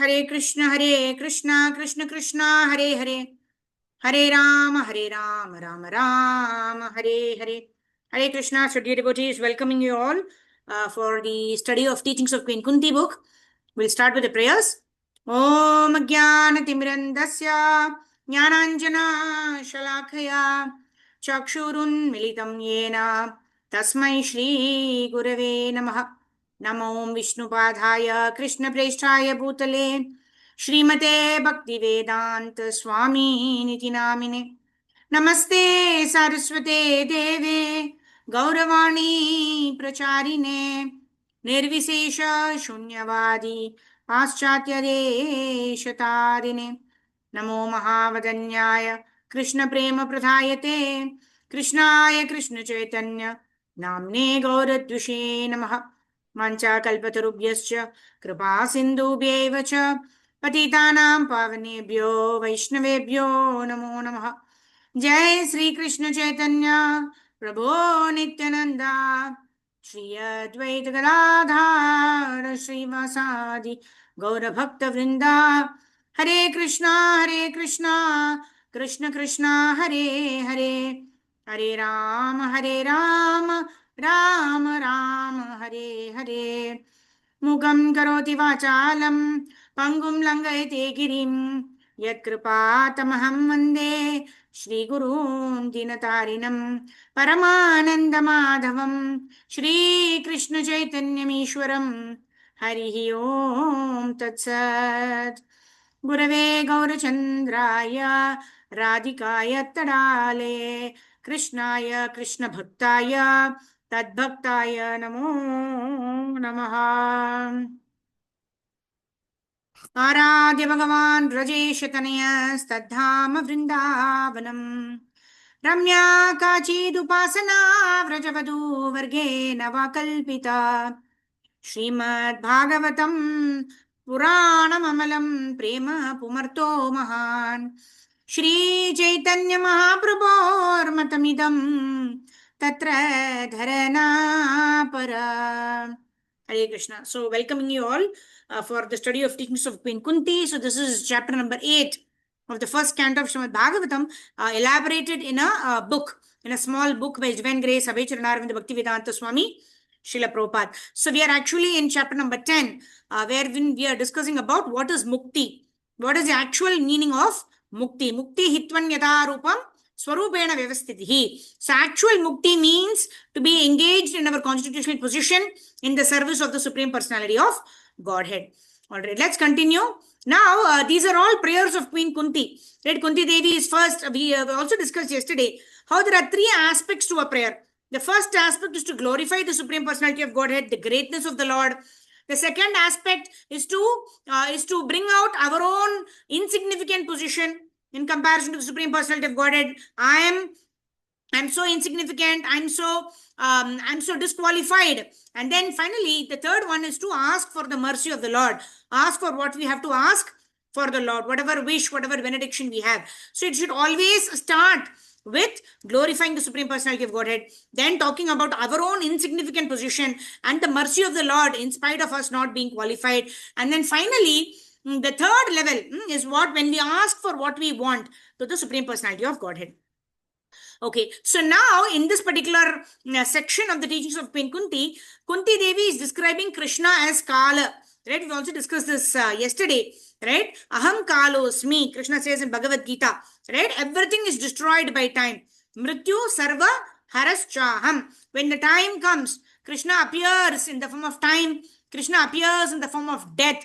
Hare Krishna, Krishna Krishna, Hare Hare, Hare Rama, Rama Rama, Hare Hare. Hare Krishna, so dear devotees, welcoming you all for the study of teachings of Queen Kunti book. We'll start with the prayers. Om Jnana Timirandasya Jnananjana Shalakaya Chakshurun Militam Yena Tasmai Shri Gurave Namaha. Namo Vishnupadhaya Krishna Preshthaya Bhutale Shrimate Bhaktivedanta Swami Niti Namine. Namaste Saraswate Deve Gauravani Pracharine Nirvisesha Shunyavadi Paschatya Deshatarine. Namo Mahavadanyaya Krishna Prema Pradhayate Krishnaya Krishna Chaitanya Namne Gauradvushe Namaha. Mancha kalpatarubhyascha kripa sindhubhyeva cha patitanam pavanebhyo vaishnavebhyo namo namaha. Jai Sri Krishna Chaitanya Prabhu Nityananda Shri Advaita Gadadhara Shri Vasadi Gaura Bhakta Vrinda. Hare Krishna, Krishna Krishna, Hare Hare, Hare Rama, Rama Rama, Hare Hare. Mukam karoti vachalam, pangum langayate girim, yat kripatamaham vande, Shri Gurun Dinatarinam, Paramananda Madhavam, Shri Krishna Chaitanya Mishwaram, Harihi Om Tatsat. Gurave Gaurachandraya Radhikaya Tadale Krishnaya Krishna Bhaktaya Tadbhaktaya Namo Namaha. Aradhya Bhagavan Rajeshatanaya Stadhama Vrindavanam Ramya Kachidupasana Vrajavadu Varge Navakalpita Srimad Bhagavatam Puranam Amalam Prema Pumarto Mahan Shri Chaitanya Mahaprabhor Matamidam Tatra Dharana Para. Hare Krishna. So, welcoming you all for the study of teachings of Queen Kunti. So, this is chapter number 8 of the first canto of Srimad Bhagavatam, elaborated in a book, in a small book by Divine Grace Abhaycharanaravinda Bhaktivedanta Swami Srila Prabhupada. So we are actually in chapter number 10, where we are discussing about what is mukti. What is the actual meaning of mukti? Mukti hitvan yada rupam swarupena vyavastitihi. So actual mukti means to be engaged in our constitutional position in the service of the Supreme Personality of Godhead. All right, let's continue. Now, these are all prayers of Queen Kunti. Right, Kunti Devi is first. We also discussed yesterday how there are three aspects to a prayer. The first aspect is to glorify the Supreme Personality of Godhead, the greatness of the Lord. The second aspect is to bring out our own insignificant position in comparison to the Supreme Personality of Godhead. I'm so insignificant. I'm so disqualified. And then finally, the third one is to ask for the mercy of the Lord. Ask for what we have to ask for the Lord, whatever wish, whatever benediction we have. So it should always start with glorifying the Supreme Personality of Godhead, then talking about our own insignificant position and the mercy of the Lord in spite of us not being qualified. And then finally, the third level is what when we ask for what we want to the Supreme Personality of Godhead. Okay, so now in this particular section of the teachings of Queen Kunti, Kunti Devi is describing Krishna as Kala. Right, we also discussed this yesterday. Right, Aham Kalosmi, Krishna says in Bhagavad Gita. Right, everything is destroyed by time. Mrityu Sarva Haraschaham. When the time comes, Krishna appears in the form of time. Krishna appears in the form of death.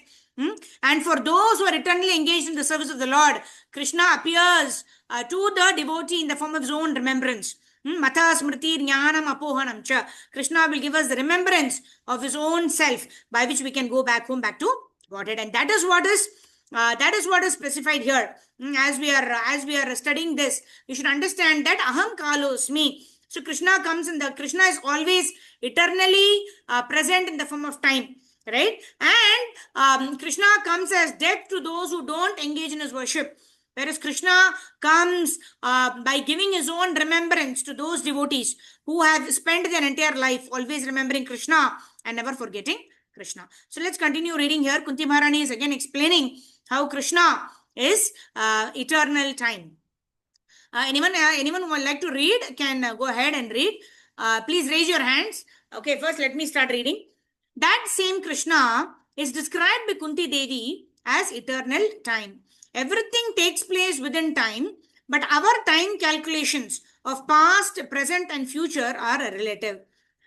And for those who are eternally engaged in the service of the Lord, Krishna appears to the devotee in the form of his own remembrance. Mata smriti jnanam apohanam cha. Krishna will give us the remembrance of his own self by which we can go back home, back to Godhead. And that is what is specified here. As we are studying this, you should understand that aham kalosmi. So Krishna comes in Krishna is always eternally present in the form of time. Right? And Krishna comes as death to those who don't engage in his worship. Whereas Krishna comes by giving his own remembrance to those devotees who have spent their entire life always remembering Krishna and never forgetting Krishna. So let's continue reading here. Kunti Maharani is again explaining how Krishna is eternal time. Anyone who would like to read can go ahead and read. Please raise your hands. Okay, first let me start reading. That same Krishna is described by Kunti Devi as eternal time. Everything takes place within time, but our time calculations of past, present, and future are relative.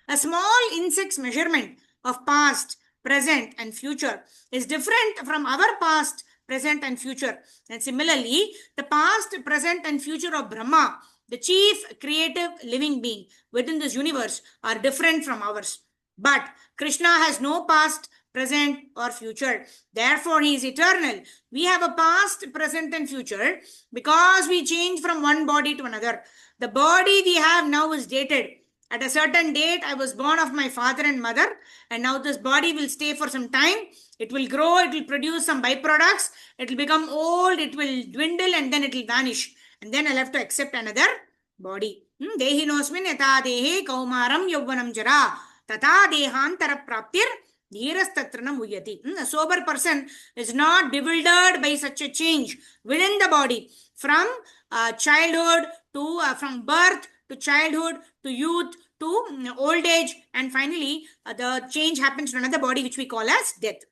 A small insect's measurement of past, present, and future is different from our past, present, and future. And similarly, the past, present, and future of Brahma, the chief creative living being within this universe, are different from ours. But Krishna has no past, present, or future. Therefore, he is eternal. We have a past, present, and future because we change from one body to another. The body we have now is dated. At a certain date, I was born of my father and mother, and now this body will stay for some time. It will grow, it will produce some byproducts, it will become old, it will dwindle, and then it will vanish. And then I'll have to accept another body. Dehinosmin yata dehe kaumaram yavvanam jara tata dehantara praptir dhirastatranam uyati. A sober person is not bewildered by such a change within the body. From childhood to, from birth to childhood to youth to old age, and finally the change happens to another body which we call as death.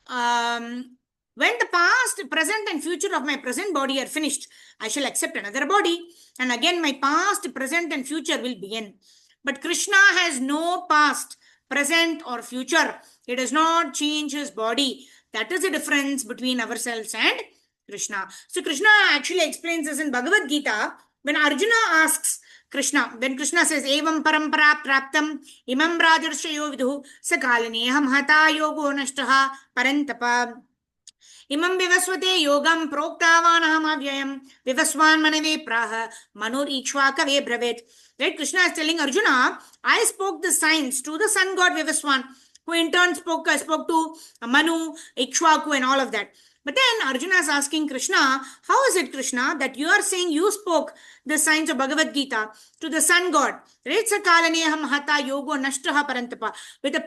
When the past, present, and future of my present body are finished, I shall accept another body, and again my past, present, and future will begin. But Krishna has no past, present, or future. He does not change his body. That is the difference between ourselves and Krishna. So Krishna actually explains this in Bhagavad Gita when Arjuna asks Krishna, when Krishna says, Evam parampara praptam imam rajarshayo vidhu sakalaneham hata yogo nashtaha parantapa imam vivasvate yogam proktavanaham avyayam vivasvan manave praha manur ikshvakave bravet. Right? Krishna is telling Arjuna, I spoke the science to the sun god Vivasvan, who in turn spoke to Manu, Ikshvaku, and all of that. But then Arjuna is asking Krishna, how is it, Krishna, that you are saying you spoke the science of Bhagavad Gita to the sun god? With the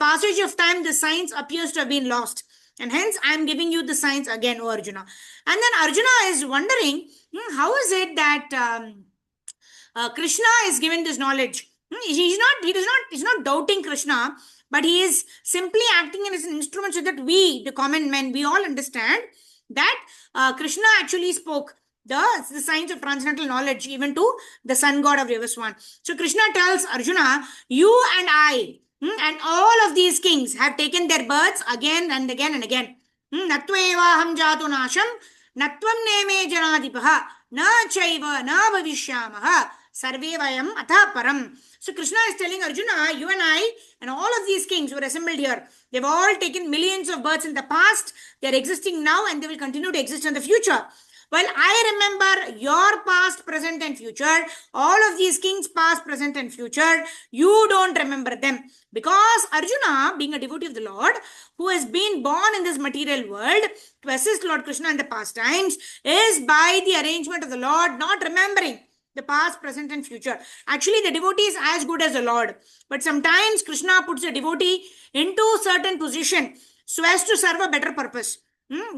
passage of time, the science appears to have been lost. And hence, I am giving you the science again, O Arjuna. And then Arjuna is wondering, how is it that Krishna is given this knowledge? He's not doubting Krishna, but he is simply acting as an instrument so that we, the common men, we all understand that Krishna actually spoke the science of transcendental knowledge even to the sun god of Vivasvan. So Krishna tells Arjuna, you and I and all of these kings have taken their births again and again and again. Natva ham jatu nasham natvam neme janadipaha na chaiva na bhavishyamaha sarve vayam atha param. So Krishna is telling Arjuna, you and I and all of these kings who are assembled here, they've all taken millions of births in the past, they're existing now, and they will continue to exist in the future. Well, I remember your past, present, and future. All of these kings, past, present, and future, you don't remember them. Because Arjuna, being a devotee of the Lord, who has been born in this material world to assist Lord Krishna in the past times, is by the arrangement of the Lord not remembering the past, present, and future. Actually, the devotee is as good as the Lord. But sometimes Krishna puts a devotee into certain position so as to serve a better purpose.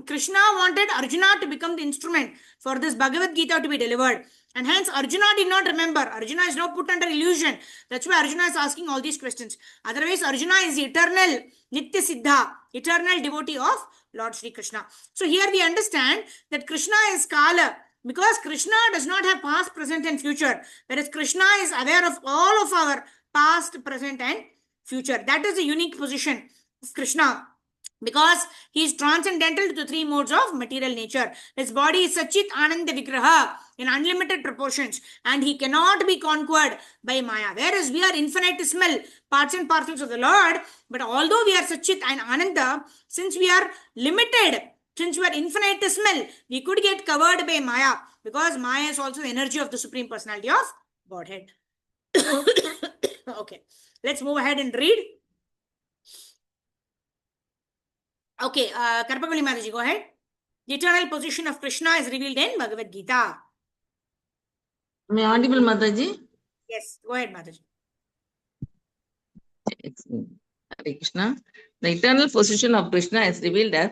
Krishna wanted Arjuna to become the instrument for this Bhagavad Gita to be delivered. And hence Arjuna did not remember. Arjuna is now put under illusion. That's why Arjuna is asking all these questions. Otherwise, Arjuna is the eternal Nitya Siddha, eternal devotee of Lord Sri Krishna. So here we understand that Krishna is Kala, because Krishna does not have past, present, and future. Whereas Krishna is aware of all of our past, present, and future. That is the unique position of Krishna, because he is transcendental to the three modes of material nature. His body is Sachit Ananda Vigraha in unlimited proportions, and he cannot be conquered by Maya. Whereas we are infinitesimal parts and parcels of the Lord, but although we are Sachit and Ananda, since we are limited, since we are infinitesimal, we could get covered by Maya, because Maya is also the energy of the Supreme Personality of Godhead. Okay, let's move ahead and read. Okay, Karpavali Mataji, go ahead. The eternal position of Krishna is revealed in Bhagavad Gita. Am I audible, Mataji? Yes, go ahead, Mataji. Hare Krishna. The eternal position of Krishna is revealed as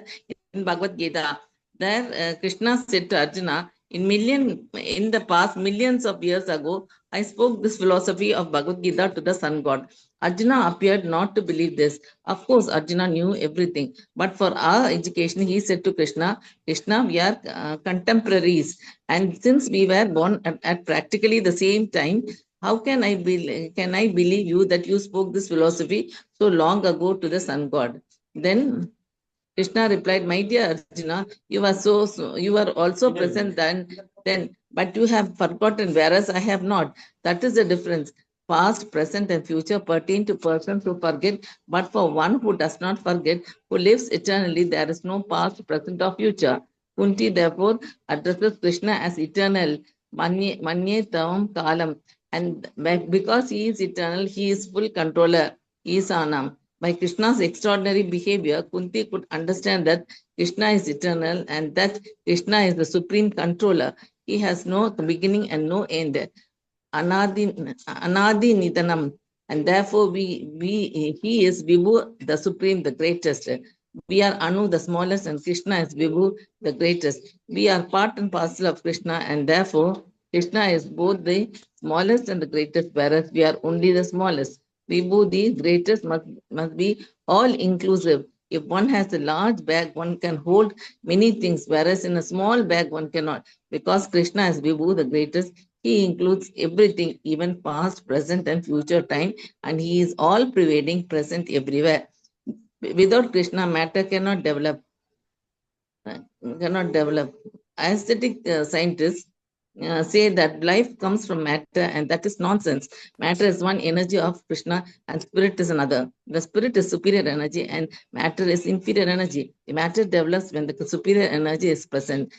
in Bhagavad Gita. There, Krishna said to Arjuna, in the past millions of years ago, I spoke this philosophy of Bhagavad Gita to the sun god. Arjuna appeared not to believe this. Of course, Arjuna knew everything. But for our education, he said to Krishna, Krishna, we are contemporaries. And since we were born at practically the same time, how can I believe you that you spoke this philosophy so long ago to the sun god? Then Krishna replied, my dear Arjuna, you were also present then, but you have forgotten, whereas I have not. That is the difference. Past, present, and future pertain to persons who forget, but for one who does not forget, who lives eternally, there is no past, present, or future. Kunti therefore addresses Krishna as eternal, Manye Tavam Kalam, and because he is eternal, he is full controller, he is Anam. By Krishna's extraordinary behavior, Kunti could understand that Krishna is eternal and that Krishna is the supreme controller. He has no beginning and no end. Anadi Nidanam. And therefore, he is Vibhu, the supreme, the greatest. We are Anu, the smallest, and Krishna is Vibhu, the greatest. We are part and parcel of Krishna, and therefore, Krishna is both the smallest and the greatest, whereas we are only the smallest. Vibhu, the greatest, must be all inclusive. If one has a large bag, one can hold many things, whereas in a small bag, one cannot. Because Krishna is Vibhu, the greatest, he includes everything, even past, present, and future time, and he is all pervading, present everywhere. Without Krishna, matter cannot develop. Aesthetic scientists say that life comes from matter, and that is nonsense. Matter is one energy of Krishna, and spirit is another. The spirit is superior energy, and matter is inferior energy. The matter develops when the superior energy is present.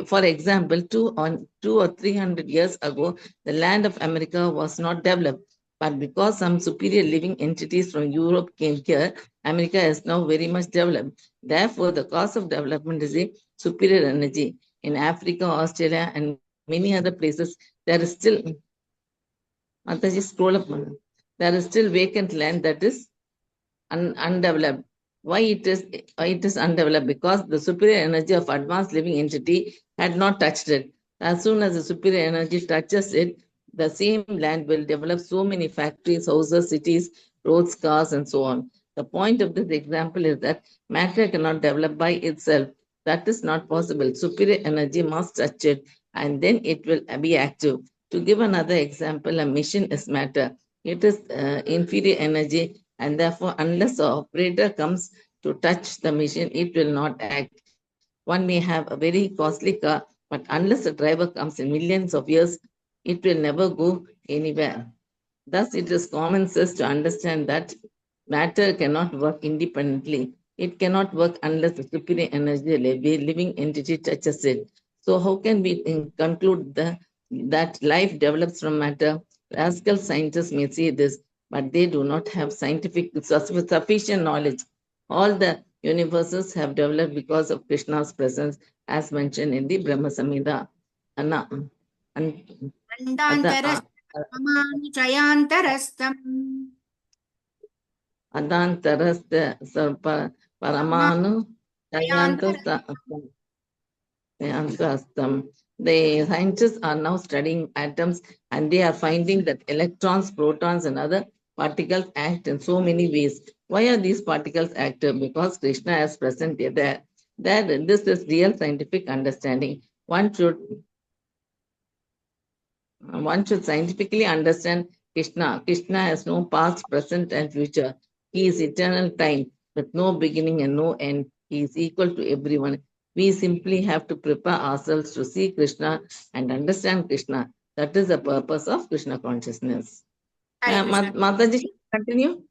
For example, 200 or 300 years ago, the land of America was not developed. But because some superior living entities from Europe came here, America is now very much developed. Therefore, the cause of development is a superior energy. In Africa, Australia, and many other places, there is still, Mataji, scroll up. There is still vacant land that is undeveloped. Why it is undeveloped? Because the superior energy of advanced living entity had not touched it. As soon as the superior energy touches it, the same land will develop so many factories, houses, cities, roads, cars, and so on. The point of this example is that matter cannot develop by itself. That is not possible. Superior energy must touch it, and then it will be active. To give another example, a machine is matter. It is inferior energy, and therefore, unless the operator comes to touch the machine, it will not act. One may have a very costly car, but unless the driver comes in millions of years, it will never go anywhere. Thus, it is common sense to understand that matter cannot work independently. It cannot work unless the superior energy living entity touches it. So, how can we conclude that life develops from matter? Rascal scientists may say this, but they do not have sufficient knowledge. All the universes have developed because of Krishna's presence, as mentioned in the Brahma Samhita. Anna, an- Ada- Andantaras Chayantarastam Adantarasta Paramanu Chayantarastam. Dayantastam. The scientists are now studying atoms and they are finding that electrons, protons, and other particles act in so many ways. Why are these particles active? Because Krishna is present there. This is real scientific understanding. One should scientifically understand Krishna. Krishna has no past, present, and future. He is eternal time with no beginning and no end. He is equal to everyone. We simply have to prepare ourselves to see Krishna and understand Krishna. That is the purpose of Krishna consciousness. Hare Krishna. Mataji, continue.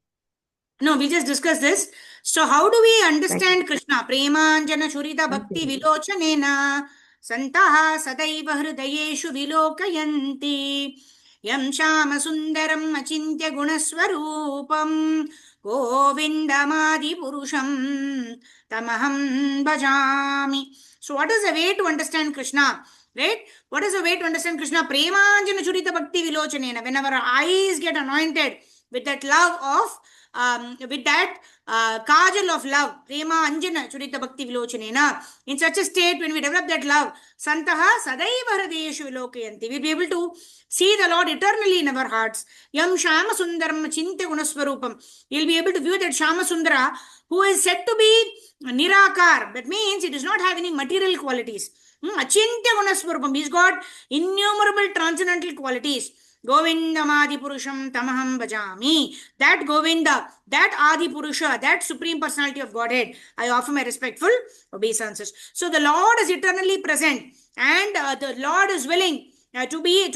No, we just discussed this. So, how do we Thank you. understand Krishna? Premanjana Shurita Thank Bhakti you. Vilochanena Santaha Sadaiva Hridayeshu Vilokayanti Yam Shama Sundaram Achintya Gunaswarupam Govindamadi Purusham Tamaham Bhajami. So, what is the way to understand Krishna? Right? What is the way to understand Krishna? Premanjana Shurita Bhakti Vilochanena. Whenever our eyes get anointed with that love of with that kajal of love, prema anjana churita bhakti vilochanena. In such a state, when we develop that love, santaha sadaiva hridayeshu vilokayanti, we'll be able to see the Lord eternally in our hearts. Yam shama sundaram chinte gunaswarupam, you'll be able to view that shama sundara who is said to be nirakar. That means it does not have any material qualities. Achintya gunaswarupam, he's got innumerable transcendental qualities. Govindamadi Purusham Tamaham Bhajami. That Govinda, that Adi Purusha, that Supreme Personality of Godhead, I offer my respectful obeisances. So the Lord is eternally present, and the Lord is willing to be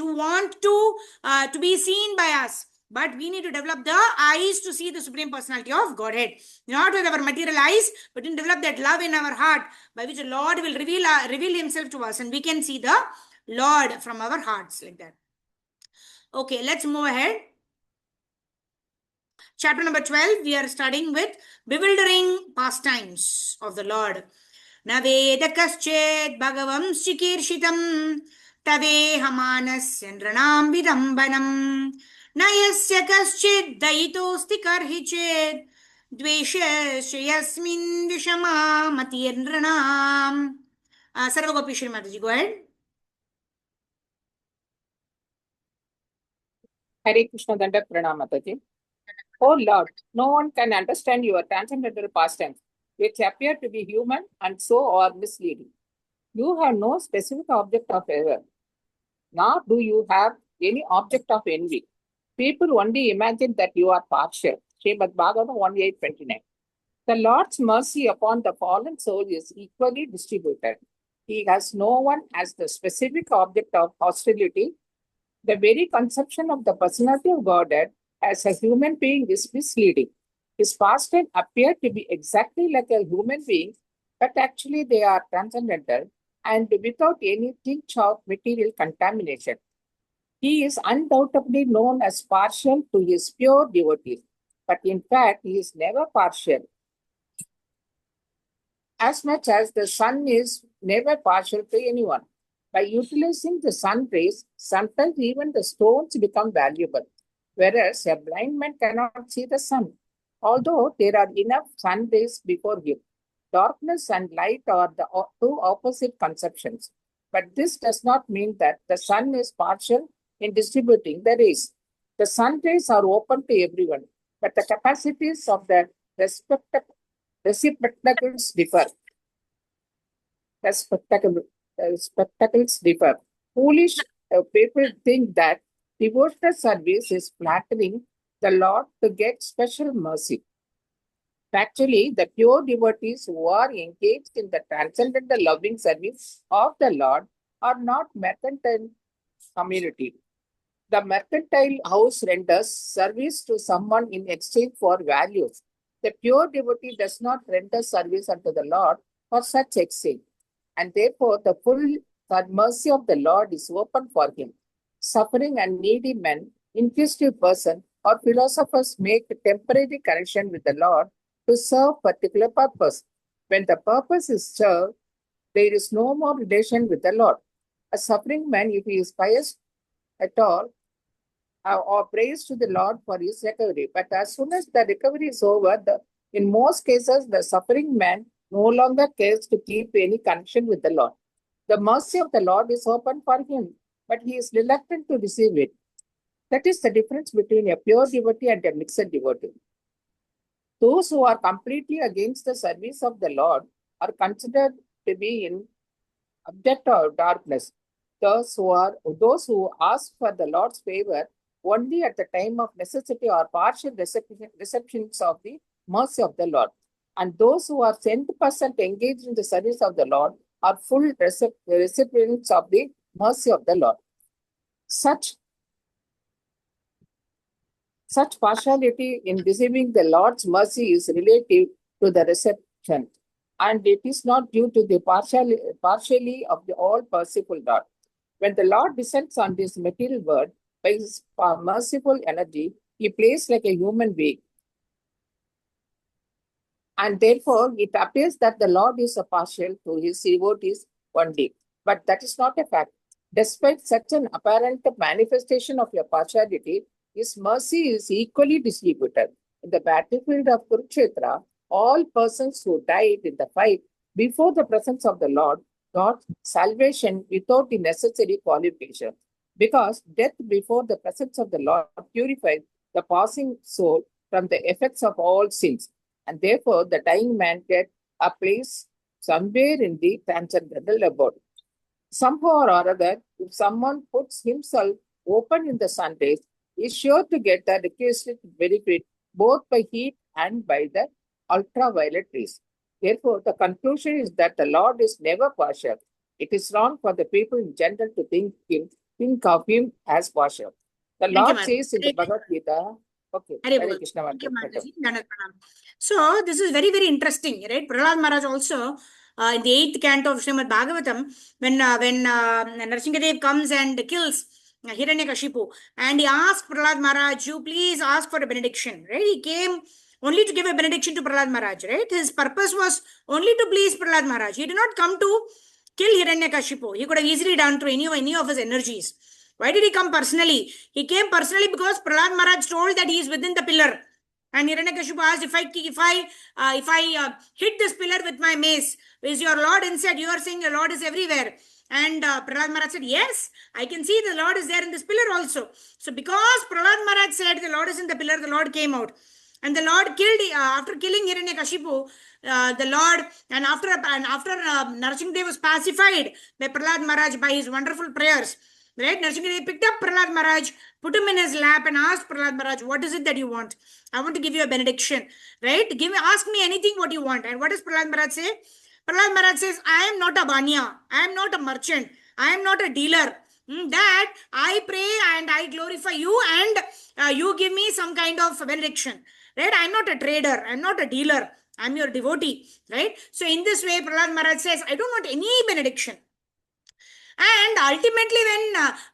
seen by us. But we need to develop the eyes to see the Supreme Personality of Godhead. Not with our material eyes, but to develop that love in our heart, by which the Lord will reveal himself to us, and we can see the Lord from our hearts, like that. Okay, let's move ahead. Chapter number 12, we are studying with bewildering pastimes of the Lord. Naveda kaschet bhagavam shikirshitam tavehamanasya nranam vidambanam nayasya kaschet daitosti karhichet dveshasya yasmin vishama matirnranam. Sarvagopi Shri Mataji, go ahead. Hare Krishna Dandak Pranamataji. Oh Lord, no one can understand your transcendental pastimes, which appear to be human and so are misleading. You have no specific object of error, nor do you have any object of envy. People only imagine that you are partial. Srimad Bhagavatam 1:8-29. The Lord's mercy upon the fallen soul is equally distributed. He has no one as the specific object of hostility. The very conception of the personality of Godhead as a human being is misleading. His pastimes appear to be exactly like a human being, but actually they are transcendental and without any tinge of material contamination. He is undoubtedly known as partial to his pure devotees, but in fact he is never partial. As much as the sun is never partial to anyone. By utilizing the sun rays, sometimes even the stones become valuable, whereas a blind man cannot see the sun, although there are enough sun rays before him. Darkness and light are the two opposite conceptions, but this does not mean that the sun is partial in distributing the rays. The sun rays are open to everyone, but the capacities of the receptacles differ. Spectacles differ. Foolish people think that devotional service is flattering the Lord to get special mercy. Actually, the pure devotees who are engaged in the transcendental loving service of the Lord are not mercantile community. The mercantile house renders service to someone in exchange for values. The pure devotee does not render service unto the Lord for such exchange, and therefore the full mercy of the Lord is open for him. Suffering and needy men, inquisitive person, or philosophers make temporary connection with the Lord to serve particular purpose. When the purpose is served, there is no more relation with the Lord. A suffering man, if he is pious at all, or prays to the Lord for his recovery. But as soon as the recovery is over, in most cases, the suffering man no longer cares to keep any connection with the Lord. The mercy of the Lord is open for him, but he is reluctant to receive it. That is the difference between a pure devotee and a mixed devotee. Those who are completely against the service of the Lord are considered to be in abject darkness. Those who ask for the Lord's favor only at the time of necessity or partial receptions of the mercy of the Lord. And those who are 100% engaged in the service of the Lord are full recipients of the mercy of the Lord. Such partiality in receiving the Lord's mercy is relative to the reception, and it is not due to the partially of the all-merciful Lord. When the Lord descends on this material world by his merciful energy, he plays like a human being. And therefore, it appears that the Lord is partial to his devotees only. But that is not a fact. Despite such an apparent manifestation of your partiality, his mercy is equally distributed. In the battlefield of Kurukshetra, all persons who died in the fight before the presence of the Lord got salvation without the necessary qualification. Because death before the presence of the Lord purifies the passing soul from the effects of all sins. And therefore, the dying man gets a place somewhere in the transcendental abode. Somehow or other, if someone puts himself open in the sun rays, he is sure to get the requisite benefit both by heat and by the ultraviolet rays. Therefore, the conclusion is that the Lord is never partial. It is wrong for the people in general to think of him as partial. The Thank you, Lord Mataji. says in the Bhagavad Gita, okay, Hare Hare Bol. Krishna, Thank you, Mataji. Mataji. Dandavat Pranam. So, this is very, very interesting, right? Prahlad Maharaj also, in the 8th canto of Srimad Bhagavatam, when Narasimhadev comes and kills Hiranyakashipu, and he asks Prahlad Maharaj, you please ask for a benediction, right? He came only to give a benediction to Prahlad Maharaj, right? His purpose was only to please Prahlad Maharaj. He did not come to kill Hiranyakashipu. He could have easily done through any of his energies. Why did he come personally? He came personally because Prahlad Maharaj told that he is within the pillar. And Hiranyakashipu asked, if I hit this pillar with my mace, is your Lord inside? You are saying your Lord is everywhere. And Prahlad Maharaj said, yes, I can see the Lord is there in this pillar also. So because Prahlad Maharaj said the Lord is in the pillar, the Lord came out. And the Lord killed, after killing Hiranyakashipu, the Lord, and after Narasimhadev was pacified by Prahlad Maharaj by his wonderful prayers, right? Narasimhadev picked up Prahlad Maharaj, put him in his lap and asked Prahlad Maharaj, what is it that you want? I want to give you a benediction, right? Ask me anything what you want. And what does Prahlad Maharaj say? Prahlad Maharaj says, I am not a banya, I am not a merchant, I am not a dealer. That I pray and I glorify you, and you give me some kind of benediction, right? I'm not a trader, I'm not a dealer, I'm your devotee, right? So in this way, Prahlad Maharaj says, I don't want any benediction. And ultimately,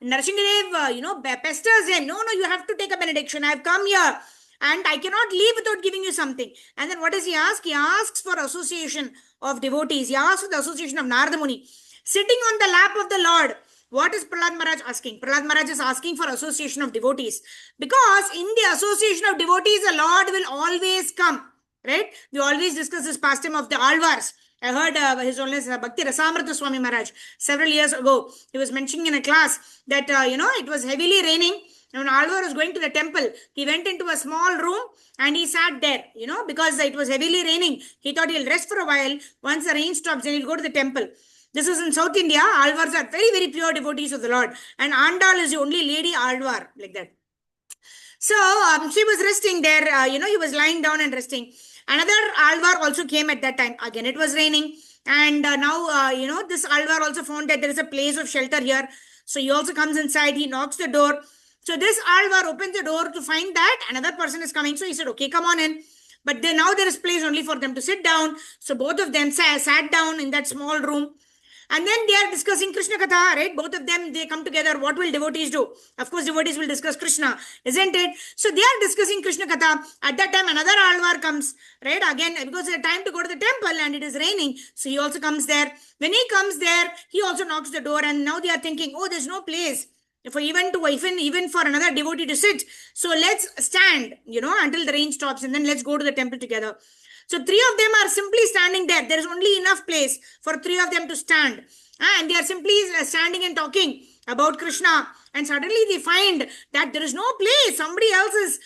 when Narasimhadev, pesters him, no, you have to take a benediction. I've come here and I cannot leave without giving you something. And then what does he ask? He asks for association of devotees. He asks for the association of Narada Muni. Sitting on the lap of the Lord, what is Prahlad Maharaj asking? Prahlad Maharaj is asking for association of devotees. Because in the association of devotees, the Lord will always come. Right? We always discuss this pastime of the Alvars. I heard His Holiness Bhakti Rasamrita Swami Maharaj several years ago. He was mentioning in a class that, it was heavily raining. And when Alvar was going to the temple, he went into a small room and he sat there, because it was heavily raining. He thought he'll rest for a while. Once the rain stops, then he'll go to the temple. This is in South India. Alvars are very, very pure devotees of the Lord. And Andal is the only lady Alvar, like that. So she was resting there. He was lying down and resting. Another Alvar also came at that time. Again, it was raining. And now, this Alvar also found that there is a place of shelter here. So he also comes inside. He knocks the door. So this Alvar opens the door to find that another person is coming. So he said, okay, come on in. But then now there is place only for them to sit down. So both of them sat down in that small room. And then they are discussing Krishna Katha, right? Both of them, they come together. What will devotees do? Of course, devotees will discuss Krishna, isn't it? So they are discussing Krishna Katha. At that time, another Alvar comes, right? Again, because it's time to go to the temple and it is raining. So he also comes there. When he comes there, he also knocks the door. And now they are thinking, oh, there's no place for even for another devotee to sit. So let's stand, until the rain stops, and then let's go to the temple together. So 3 of them are simply standing there. There is only enough place for 3 of them to stand. And they are simply standing and talking about Krishna. And suddenly they find that there is no place. Somebody else is,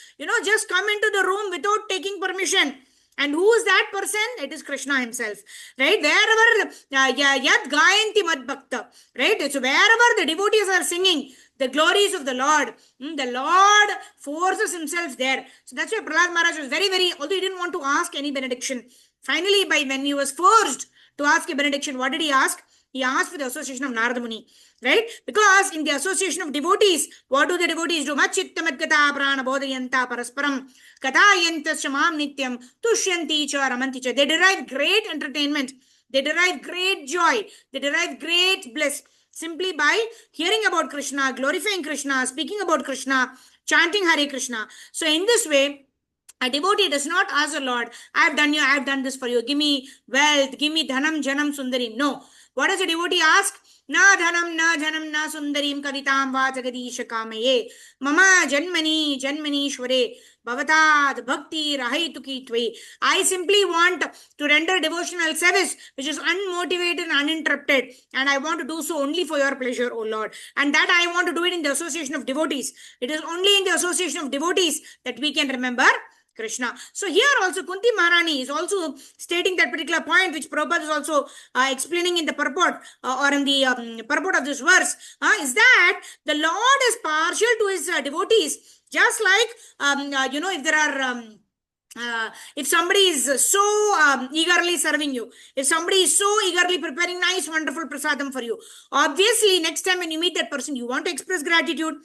just come into the room without taking permission. And who is that person? It is Krishna himself, right? Wherever, yad gayanti mad bhakta, right? So wherever the devotees are singing the glories of the Lord, the Lord forces himself there. So that's why Prahlad Maharaj was very, very, although he didn't want to ask any benediction. Finally, when he was forced to ask a benediction, what did he ask? He asked for the association of Narada Muni, right? Because in the association of devotees, what do the devotees do? Machittamat kata prana bodhayanta parasparam katayantas shamam nityam tushyanti cha ramanti cha. They derive great entertainment. They derive great joy. They derive great bliss simply by hearing about Krishna, glorifying Krishna, speaking about Krishna, chanting Hare Krishna. So in this way, a devotee does not ask the Lord, I have done this for you. Give me wealth, give me dhanam, janam, sundari. No. What does a devotee ask? Na dhanam, na dhanam, na sundarim kavitam va jagadisha kamaye. Mama janmani, janmanishware. Bhavatat bhakti rahituki tvai. I simply want to render devotional service which is unmotivated and uninterrupted. And I want to do so only for your pleasure, O Lord. And that I want to do it in the association of devotees. It is only in the association of devotees that we can remember Krishna. So here also Kunti Maharani is also stating that particular point which Prabhupada is also explaining in the purport or in the purport of this verse is that the Lord is partial to his devotees, just like if there are if somebody is so eagerly serving you, if somebody is so eagerly preparing nice wonderful prasadam for you, obviously next time when you meet that person you want to express gratitude,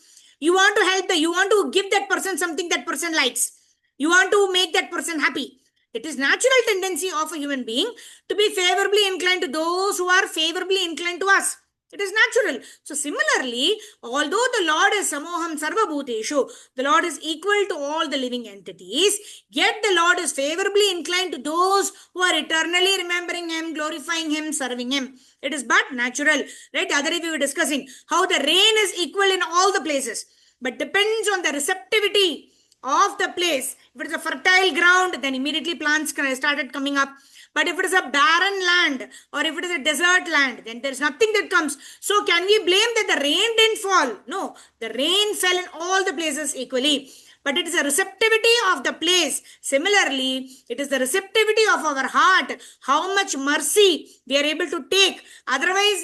you want to help you want to give that person something that person likes, you want to make that person happy. It is natural tendency of a human being to be favorably inclined to those who are favorably inclined to us. It is natural. So similarly, although the Lord is Samoham Sarva Bhuteshu, the Lord is equal to all the living entities, yet the Lord is favorably inclined to those who are eternally remembering Him, glorifying Him, serving Him. It is but natural. Right? The other day we were discussing how the rain is equal in all the places, but depends on the receptivity of the place. If it is a fertile ground, then immediately plants started coming up. But if it is a barren land or if it is a desert land, then there is nothing that comes. So can we blame that the rain didn't fall? No, the rain fell in all the places equally. But it is a receptivity of the place. Similarly, it is the receptivity of our heart, how much mercy we are able to take. Otherwise,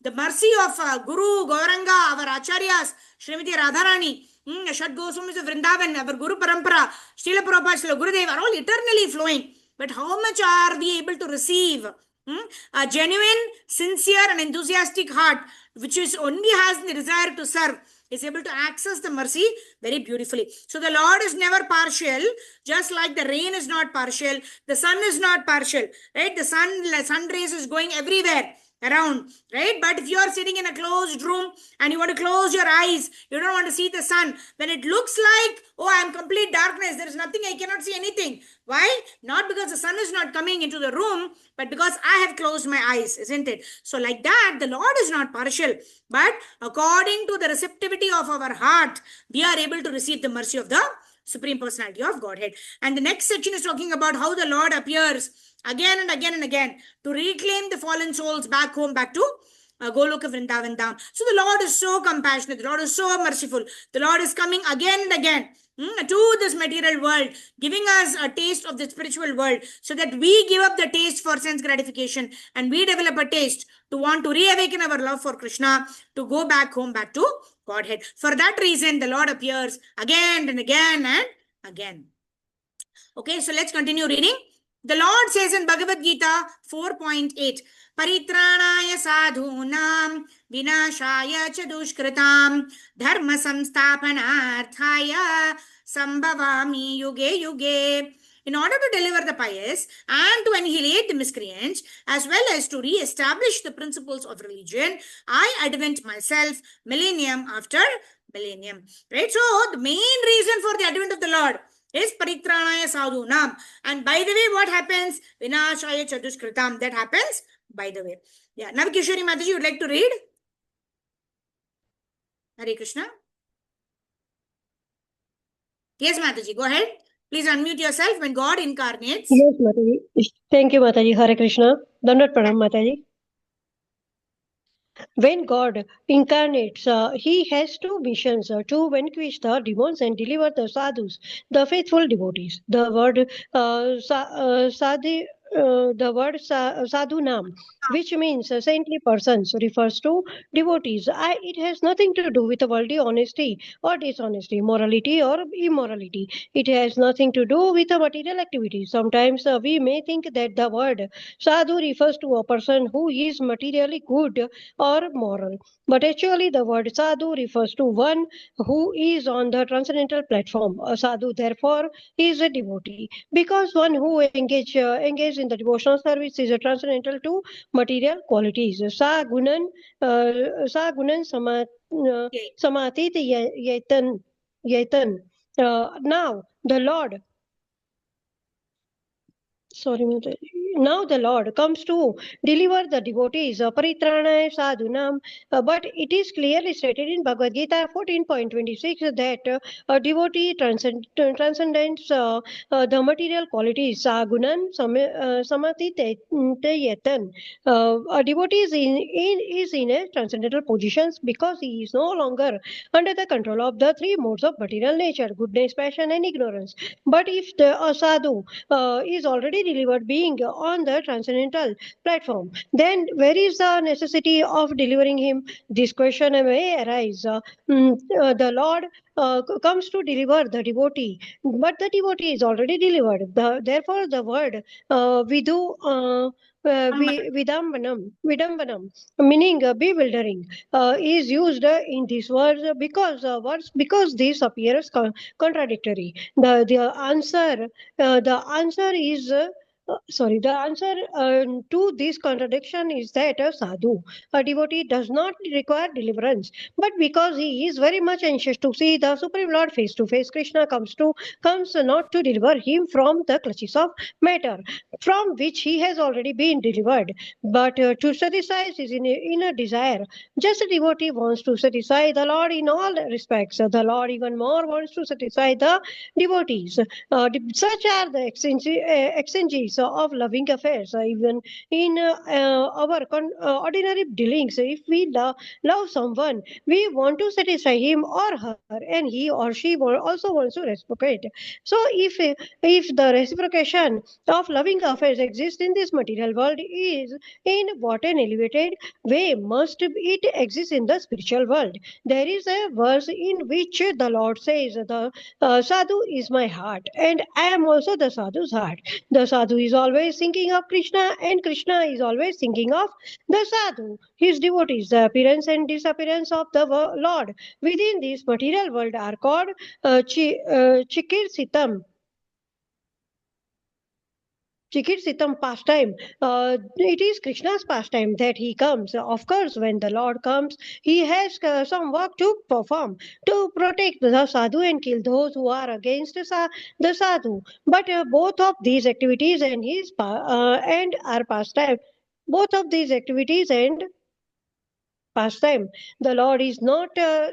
the mercy of Guru, Gauranga, our Acharyas, Srimati Radharani, Shad Goswamis of Vrindavan, our Guru Parampara, Srila Prabhupada, Srila Gurudev are all eternally flowing. But how much are we able to receive? A genuine, sincere and enthusiastic heart, which is only has the desire to serve, is able to access the mercy very beautifully. So the Lord is never partial, just like the rain is not partial, the sun is not partial, right? The sun rays is going everywhere around, right? But if you are sitting in a closed room and you want to close your eyes, you don't want to see the sun, then it looks like, oh, I am complete darkness, there is nothing, I cannot see anything. Why? Not because the sun is not coming into the room, but because I have closed my eyes, isn't it? So like that, the Lord is not partial, but according to the receptivity of our heart, we are able to receive the mercy of the Supreme Personality of Godhead. And the next section is talking about how the Lord appears again and again and again to reclaim the fallen souls back home, back to Goloka Vrindavan Dham. So the Lord is so compassionate, the Lord is so merciful, the Lord is coming again and again to this material world, giving us a taste of the spiritual world so that we give up the taste for sense gratification and we develop a taste to want to reawaken our love for Krishna, to go back home, back to Godhead. For that reason, the Lord appears again and again and again. Okay, so let's continue reading. The Lord says in Bhagavad Gita 4.8, Paritranaya sadhunam vinashaya cha dushkritam dharma samsthapanarthaya sambhavami yuge yuge. In order to deliver the pious and to annihilate the miscreants, as well as to re-establish the principles of religion, I advent myself millennium after millennium. Right? So the main reason for the advent of the Lord is Paritranaya Sadhunam. And by the way, what happens? Vinashaya Chadushkritam. That happens by the way. Yeah. Navakishwari Mataji, you would like to read? Hare Krishna. Yes, Mataji, go ahead. Please unmute yourself when God incarnates. Yes, Mataji. Thank you, Mataji. Hare Krishna. Dandavat Pranam, Mataji. When God incarnates, he has two missions to vanquish the demons and deliver the sadhus, the faithful devotees. The word sadhu nam, which means saintly persons, refers to devotees. It has nothing to do with worldly honesty or dishonesty, morality or immorality. It has nothing to do with material activities. Sometimes we may think that the word sadhu refers to a person who is materially good or moral. But actually, the word sadhu refers to one who is on the transcendental platform. A sadhu, therefore, is a devotee, because one who engage in the devotional service is a transcendental to material qualities. Sa gunan samatit yetan. Now, the Lord Sorry, Mataji. Now the Lord comes to deliver the devotees, Paritrana Sadhunam, but it is clearly stated in Bhagavad Gita 14.26 that a devotee transcends the material qualities, Sagunan Samati Yatan. A devotee is in a transcendental position because he is no longer under the control of the three modes of material nature, goodness, passion, and ignorance. But if a sadhu is already delivered being on the transcendental platform, then where is the necessity of delivering him? This question may arise. The Lord comes to deliver the devotee, but the devotee is already delivered. Therefore, the word vidu. Vidambanam, meaning bewildering, is used in these words because this appears contradictory. The answer to this contradiction is that a sadhu, a devotee, does not require deliverance, but because he is very much anxious to see the Supreme Lord face to face, Krishna comes not to deliver him from the clutches of matter, from which he has already been delivered, but to satisfy his inner desire. Just a devotee wants to satisfy the Lord in all respects. The Lord even more wants to satisfy the devotees. Such are the exchanges of loving affairs. Even in our ordinary dealings, if we love someone, we want to satisfy him or her, and he or she also wants to reciprocate. So, if the reciprocation of loving affairs exists in this material world, is in what an elevated way must it exist in the spiritual world. There is a verse in which the Lord says, the sadhu is my heart, and I am also the sadhu's heart. The sadhu is always thinking of Krishna, and Krishna is always thinking of the sadhu, his devotees. The appearance and disappearance of the Lord within this material world are called Chikirsitam. Chikirsitam pastime. It is Krishna's pastime that he comes. Of course, when the Lord comes, he has some work to perform to protect the sadhu and kill those who are against the sadhu. But both of these activities and our pastime, both of these activities and pastime. The Lord is not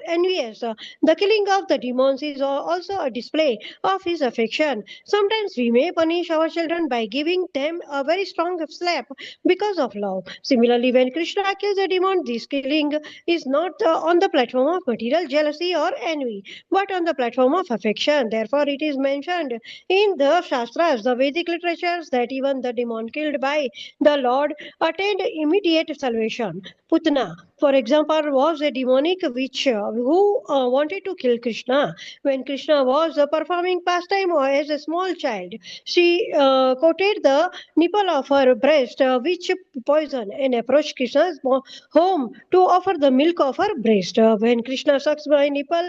envious. The killing of the demons is also a display of his affection. Sometimes we may punish our children by giving them a very strong slap because of love. Similarly, when Krishna kills a demon, this killing is not on the platform of material jealousy or envy, but on the platform of affection. Therefore, it is mentioned in the Shastras, the Vedic literatures, that even the demon killed by the Lord attained immediate salvation. Putna, for example, was a demonic witch who wanted to kill Krishna. When Krishna was performing pastime as a small child, she coated the nipple of her breast with poison and approached Krishna's home to offer the milk of her breast. When Krishna sucks my nipple,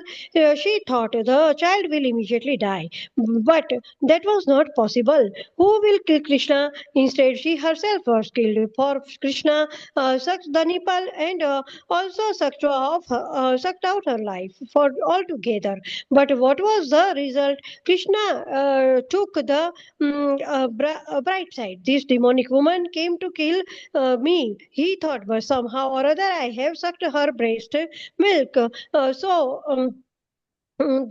she thought the child will immediately die. But that was not possible. Who will kill Krishna? Instead, she herself was killed. For Krishna sucked the nipple and also sucked out her life for altogether. But what was the result? Krishna took the bright side. This demonic woman came to kill me, he thought, but somehow or other I have sucked her breast milk.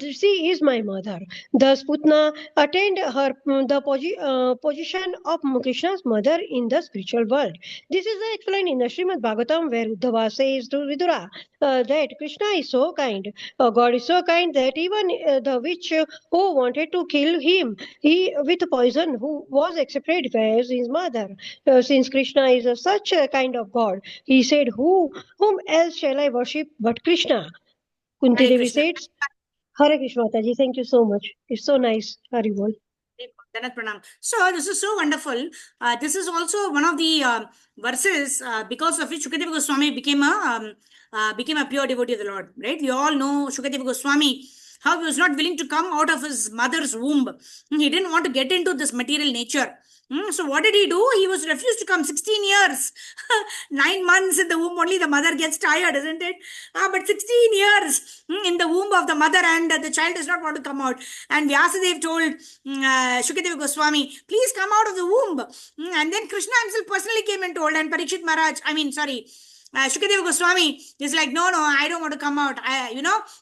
She is my mother. Thus, Putna attained the position of Krishna's mother in the spiritual world. This is explained in the Srimad Bhagavatam, where Uddhava says to Vidura that Krishna is so kind. God is so kind that even the witch who wanted to kill him, he with poison, who was accepted as his mother. Since Krishna is such a kind of God, he said, whom else shall I worship but Krishna? Kunti Hare Devi Krishna. said, Hare Krishna, Mataji. Thank you so much. It's so nice. Haribol. Danat Pranam. So this is so wonderful. This is also one of the verses because of which Shukadeva Goswami became a pure devotee of the Lord. Right? We all know Shukadeva Goswami how he was not willing to come out of his mother's womb. He didn't want to get into this material nature. So what did he do? He was refused to come 16 years. 9 months in the womb, only the mother gets tired, isn't it? But 16 years in the womb of the mother, and the child does not want to come out. And Vyasadev told Shukadeva Goswami, please come out of the womb. And then Krishna himself personally came and told, and Parikshit Maharaj, Shukadeva Goswami is like, no, I don't want to come out.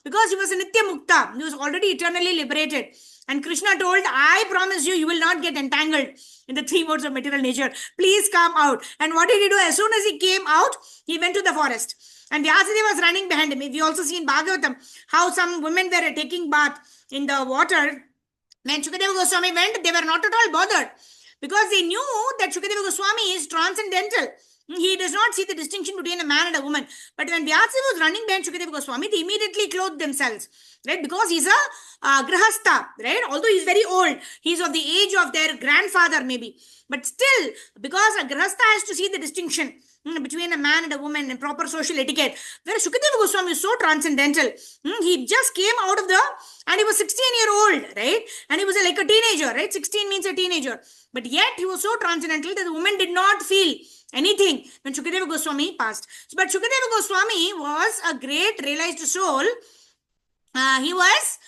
Because he was a Nitya Mukta. He was already eternally liberated. And Krishna told, I promise you, you will not get entangled in the 3 modes of material nature. Please come out. And what did he do? As soon as he came out, he went to the forest. And Vyasadeva was running behind him. We also see in Bhagavatam how some women were taking bath in the water. When Shukadeva Goswami went, they were not at all bothered, because they knew that Shukadeva Goswami is transcendental. He does not see the distinction between a man and a woman. But when Vyasadeva was running behind Shukadeva Goswami, they immediately clothed themselves, right? Because he's a grahastha, right? Although he's very old, he's of the age of their grandfather maybe. But still, because a grahastha has to see the distinction between a man and a woman in proper social etiquette, whereas Shukadeva Goswami is so transcendental. He just came out of and he was 16-year-old, right? And he was like a teenager, right? 16 means a teenager. But yet he was so transcendental that the woman did not feel anything when Shukadeva Goswami passed. But Shukadeva Goswami was a great realized soul. He was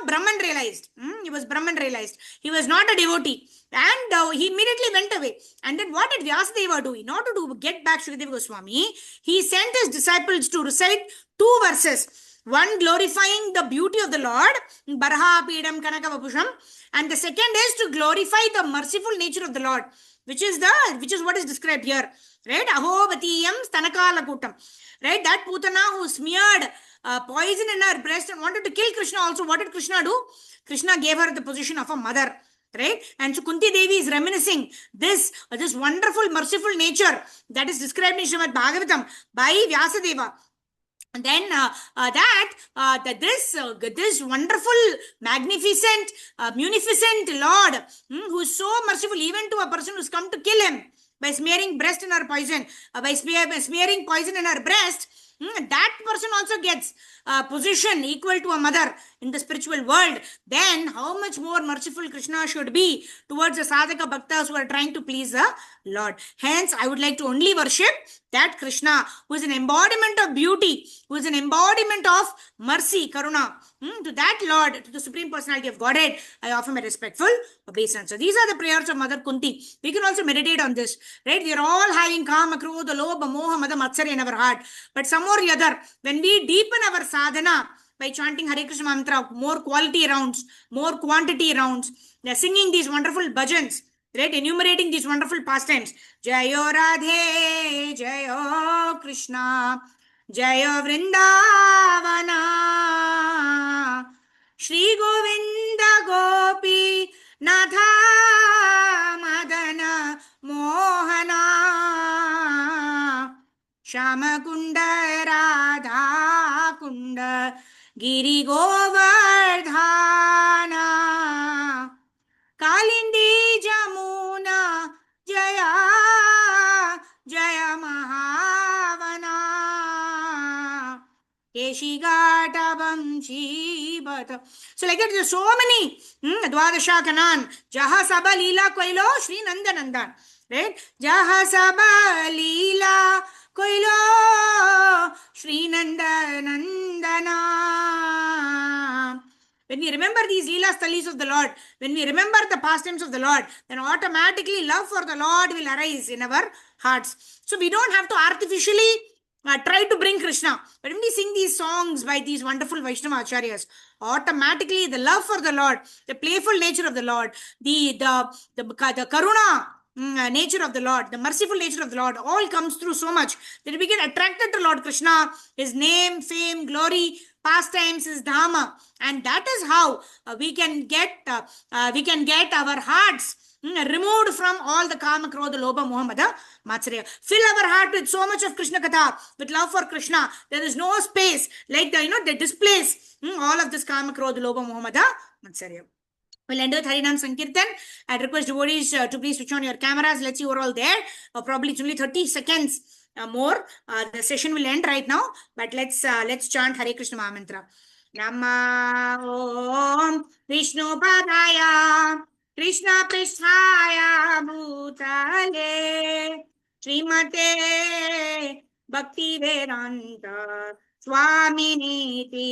Brahman realized. He was Brahman realized. He was not a devotee. And he immediately went away. And then what did Vyasadeva do? In order to get back Shukadeva Goswami, he sent his disciples to recite 2 verses. One glorifying the beauty of the Lord, Barha Pidam Kanaka Vapusham, and the second is to glorify the merciful nature of the Lord, which is what is described here, right? Ahovatiyam Stanakalakutam, right? That Putana who smeared poison in her breast and wanted to kill Krishna also. What did Krishna do? Krishna gave her the position of a mother, right? And so Kunti Devi is reminiscing this wonderful merciful nature that is described in Srimad Bhagavatam by Vyasadeva. And then this wonderful, magnificent, munificent Lord, who is so merciful even to a person who's come to kill him by smearing breast in her poison, by smearing poison in her breast, that person also gets a position equal to a mother in the spiritual world. Then how much more merciful Krishna should be towards the sadhaka bhaktas who are trying to please the Lord. Hence, I would like to only worship that Krishna, who is an embodiment of beauty, who is an embodiment of mercy, karuna. To that Lord, to the Supreme Personality of Godhead, I offer my respectful obeisance. So these are the prayers of Mother Kunti. We can also meditate on this, right? We are all having kama, krodha, lobha, moha, mada, matsarya in our heart. But some or the other, when we deepen our sadhana by chanting Hare Krishna mantra, more quality rounds, more quantity rounds, singing these wonderful bhajans, right? Enumerating these wonderful pastimes. Jayo Radhe, Jayo Krishna, Jayo Vrindavana, Shri Govinda Gopi Natha Madana Mohana, Shama Kunda Radha Kunda Giri Govardhana, Kalindi Jamuna Jaya Jaya Mahavana, Keshigata Bamshi Bata. So like that, there's so many Dwadasha Kanan. Jaha Sabha Leela Koilo Shri Nandanandan, right? Jaha Sabha Leela Koilo Shri Nandanandana. When we remember these Leela Stalis of the Lord, when we remember the pastimes of the Lord, then automatically love for the Lord will arise in our hearts. So we don't have to artificially try to bring Krishna. But when we sing these songs by these wonderful Vaishnava Acharyas, automatically the love for the Lord, the playful nature of the Lord, the karuna nature of the Lord, the merciful nature of the Lord, all comes through so much that we get attracted to Lord Krishna, his name, fame, glory, pastimes, his dhamma, and that is how we can get our hearts removed from all the kama, krodha, lobha, moha, mada, matsarya. Fill our heart with so much of Krishna katha, with love for Krishna. There is no space like they displace all of this kama, krodha, lobha, moha, mada, matsarya. We'll end with Harinam Sankirtan. I'd request devotees to please switch on your cameras. Let's see, we're all there. Probably it's only 30 seconds more. The session will end right now, but let's chant Hare Krishna Mahamantra. नमः ॐ विष्णुपदाय कृष्णपृष्ठाय भूतले श्रीमते भक्तिवेदान्त स्वामिनीति